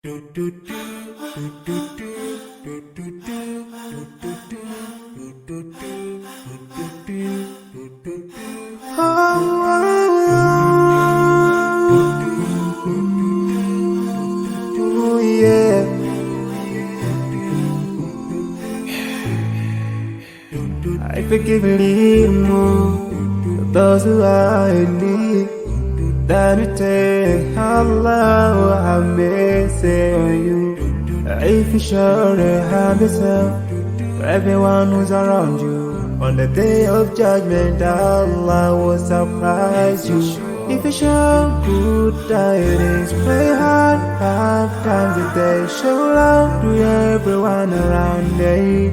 Oh yeah. I forgive those who are in need. That we take Allah have mercy on you. If you surely have yourself for everyone who's around you. On the day of judgment, Allah will surprise you. If you show good tidings, pray hard 5 times a day. Show love to everyone around you.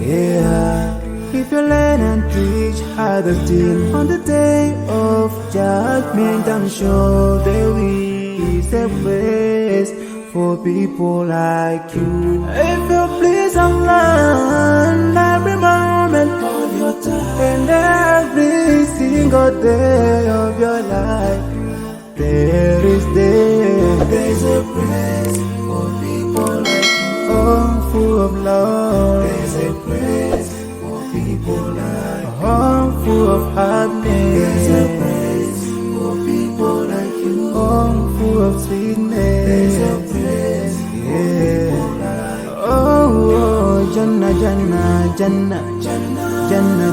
Yeah. If you learn and teach others still on the day of judgment, I'm sure there is a place for people like you. If you please Allah every moment of your time and every single day of your life, there's a place for people like you. Oh, full of love. There's a place for people like you. Oh, full of happiness. There's a place for people like you. Oh, full of sweetness. There's a place for people like you. Oh, Jannah, Jannah, Jannah, Jannah, Jannah,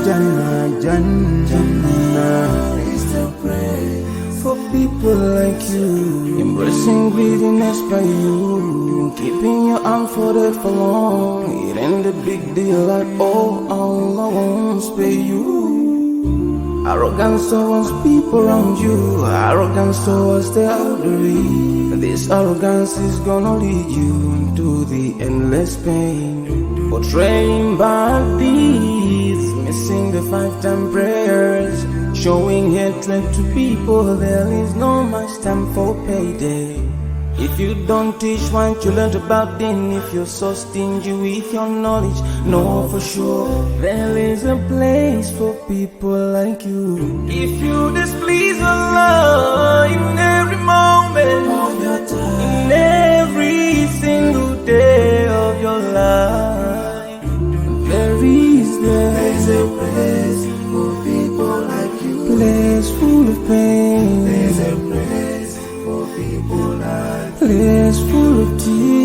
Jannah, Jannah. It's the praise for people like you. Embracing greediness by you, keeping your arm folded for long. It ain't a big deal at all. Allah won't spare you. Arrogance towards people around you, arrogance towards the elderly. This arrogance is gonna lead you to the endless pain. Portraying bad deeds, missing the 5-time prayers, showing hatred to people. There is no much time for payday. If you don't teach what you learned about them, if you're so stingy with your knowledge, know for sure there is a place for people like you. If you displease Allah in every moment of your time, in every single day of your life, there's a place for people like you. Place full of pain. There's a place for people like you. Place full of tears.